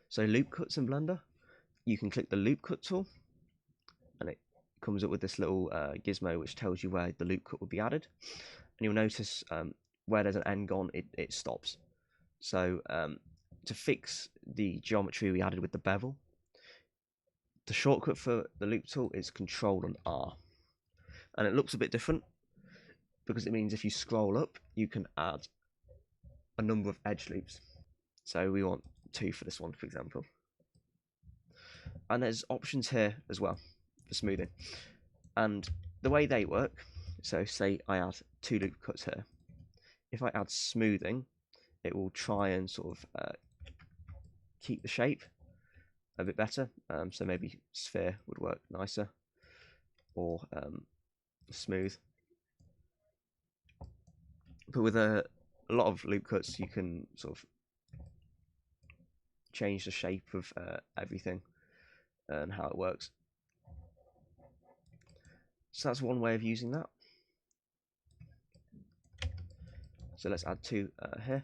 So loop cuts in Blender, you can click the loop cut tool, and it comes up with this little gizmo which tells you where the loop cut will be added. And you'll notice where there's an end gone, it stops. So to fix the geometry we added with the bevel, the shortcut for the loop tool is Control and R. And it looks a bit different because it means if you scroll up, you can add a number of edge loops. So we want 2 for this one, for example. And there's options here as well for smoothing. And the way they work, so say I add 2 loop cuts here. If I add smoothing, it will try and sort of keep the shape a bit better. So maybe sphere would work nicer, or smooth. But with a lot of loop cuts, you can sort of change the shape of everything and how it works. So that's one way of using that. So let's add 2 here.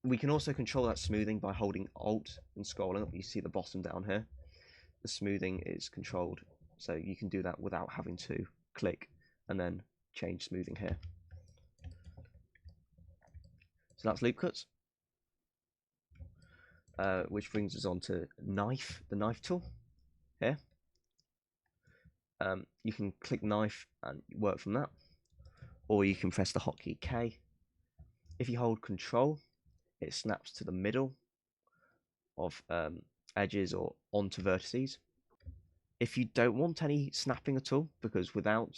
We can also control that smoothing by holding Alt and scrolling up. You see the bottom down here. The smoothing is controlled, so you can do that without having to click and then change smoothing here. So that's loop cuts, which brings us on to knife, the knife tool here. You can click knife and work from that, or you can press the hotkey K. If you hold Control, it snaps to the middle of edges or onto vertices. If you don't want any snapping at all, because without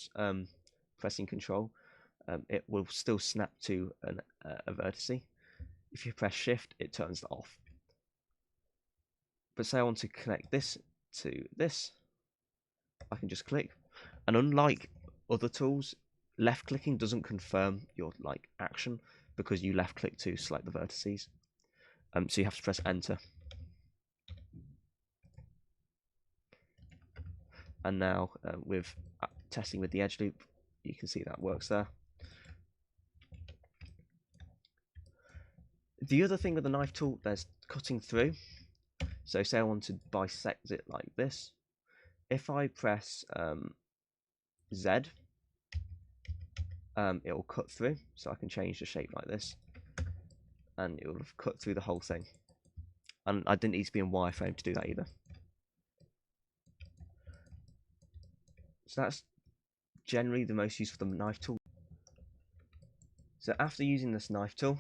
pressing Control, it will still snap to a vertice. If you press Shift, it turns that off. But say I want to connect this to this, I can just click. And unlike other tools, left clicking doesn't confirm your action because you left click to select the vertices. So you have to press Enter. And now with testing with the edge loop, you can see that works there. The other thing with the knife tool, there's cutting through. So say I want to bisect it like this. If I press Z, it will cut through. So I can change the shape like this, and it will have cut through the whole thing. And I didn't need to be in wireframe to do that either. So that's generally the most use for the knife tool. So after using this knife tool,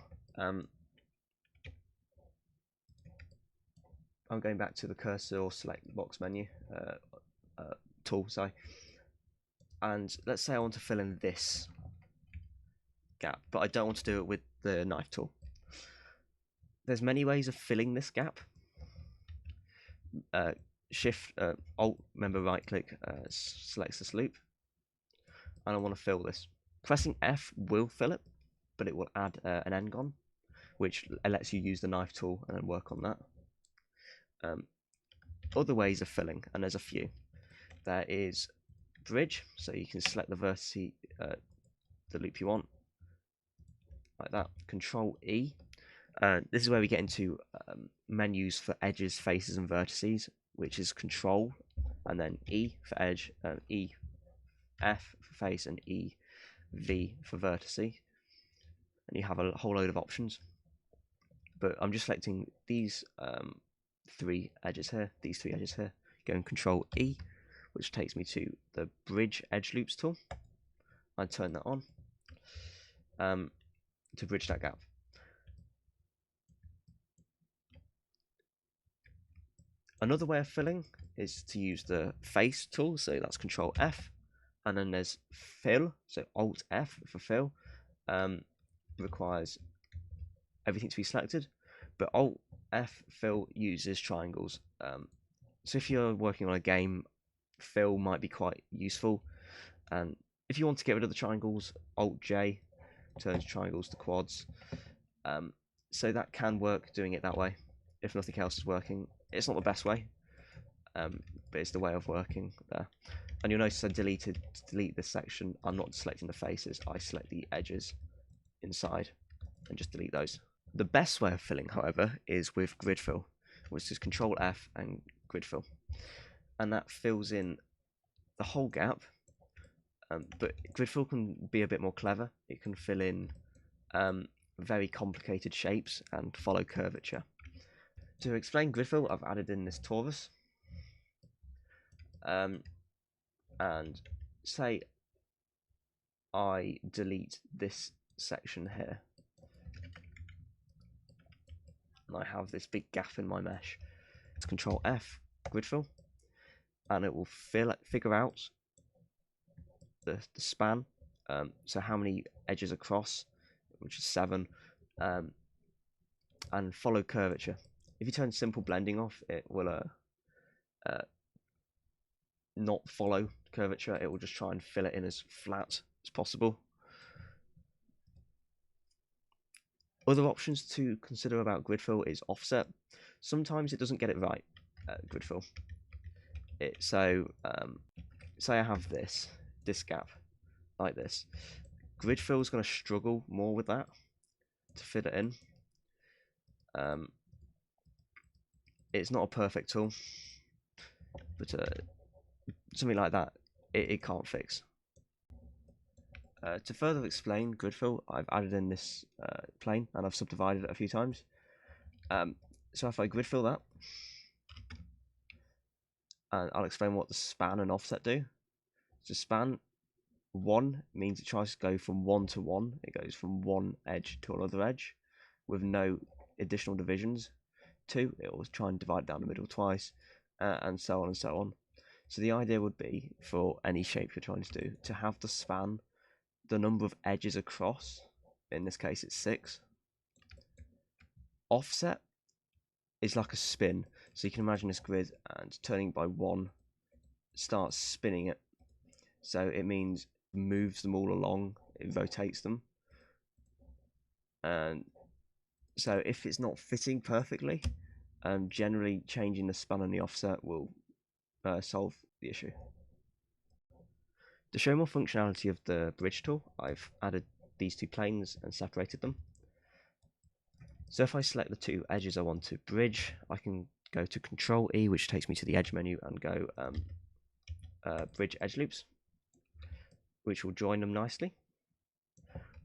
I'm going back to the cursor or select box menu tool, sorry. And let's say I want to fill in this gap, but I don't want to do it with the knife tool. There's many ways of filling this gap. Shift, Alt, remember right click, selects this loop, and I want to fill this. Pressing F will fill it, but it will add an n-gon, which lets you use the knife tool and then work on that. Other ways of filling, and there's a few. There is bridge, so you can select the vertice, the loop you want, like that. Control E. This is where we get into menus for edges, faces, and vertices, which is Control and then E for edge, E, F for face, and E, V for vertice. And you have a whole load of options. But I'm just selecting these 3 edges here, these 3 edges here. Going Control E, which takes me to the Bridge Edge Loops tool. I turn that on to bridge that gap. Another way of filling is to use the face tool, so that's Control F, and then there's fill, so Alt F for fill. Requires everything to be selected, but Alt F fill uses triangles. So if you're working on a game, fill might be quite useful. And if you want to get rid of the triangles, Alt J turns triangles to quads. So that can work doing it that way if nothing else is working. It's not the best way, but it's the way of working there. And you'll notice I to delete this section, I'm not selecting the faces, I select the edges inside. and just delete those. The best way of filling, however, is with grid fill, which is Control F and grid fill, and that fills in the whole gap. But grid fill can be a bit more clever. It can fill in very complicated shapes and follow curvature. To explain grid fill, I've added in this torus, and say I delete this section here, and I have this big gap in my mesh. It's Control F, grid fill, and it will figure out the span, so how many edges across, which is 7, and follow curvature. If you turn simple blending off, it will not follow curvature. It will just try and fill it in as flat as possible. Other options to consider about grid fill is offset. Sometimes it doesn't get it right, grid fill. Say I have this gap like this. Grid fill is going to struggle more with that to fit it in. It's not a perfect tool, but something like that it can't fix. To further explain grid fill, I've added in this plane and I've subdivided it a few times. So if I grid fill that, and I'll explain what the span and offset do. So span 1 means it tries to go from 1 to 1. It goes from one edge to another edge with no additional divisions. 2, it will try and divide down the middle twice, and so on and so on. So the idea would be, for any shape you're trying to do, to have the span, the number of edges across, in this case it's 6. Offset is like a spin, so you can imagine this grid and turning by 1 starts spinning it, so it means it moves them all along, it rotates them, and so if it's not fitting perfectly, generally changing the span and the offset will solve the issue. To show more functionality of the bridge tool, I've added these 2 planes and separated them. So if I select the 2 edges I want to bridge, I can go to Control E, which takes me to the edge menu, and go bridge edge loops, which will join them nicely.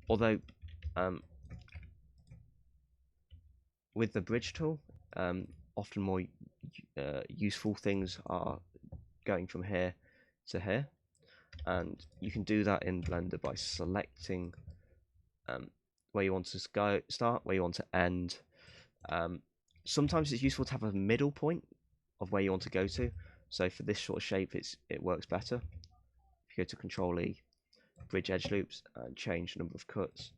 Although with the bridge tool, often more useful things are going from here to here, and you can do that in Blender by selecting where you want to start, where you want to end. Sometimes it's useful to have a middle point of where you want to go to. So for this sort of shape, it works better. If you go to Control E, bridge edge loops, and change the number of cuts,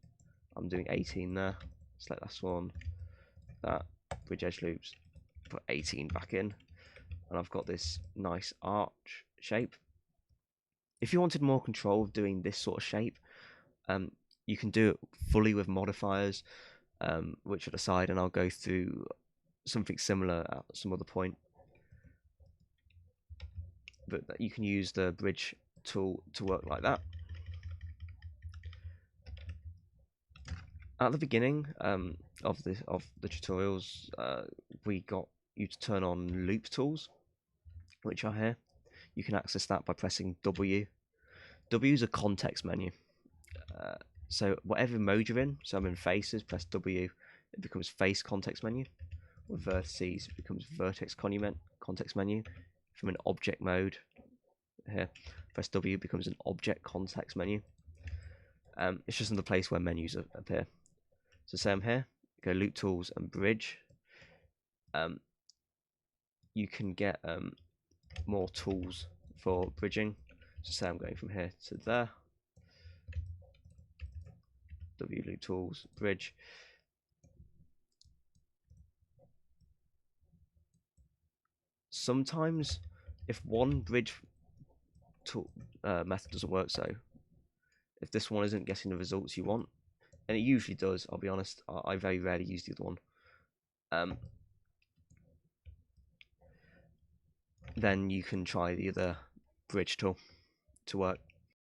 I'm doing 18 there. Select that one, that bridge edge loops, put 18 back in, and I've got this nice arch shape. If you wanted more control of doing this sort of shape, you can do it fully with modifiers, which are at the side, and I'll go through something similar at some other point. But you can use the bridge tool to work like that. At the beginning of the tutorials, we got you to turn on loop tools, which are here. You can access that by pressing W. W is a context menu. So whatever mode you're in, so I'm in faces, press W, it becomes face context menu. With vertices, it becomes vertex context menu. From an object mode, here, press W, becomes an object context menu. It's just another place where menus appear. So say I'm here, go loop tools and bridge. You can get more tools for bridging. So say I'm going from here to there. W loop tools, bridge. Sometimes, if one bridge tool, method doesn't work, so if this one isn't getting the results you want, and it usually does, I'll be honest, I very rarely use the other one, then you can try the other bridge tool to work.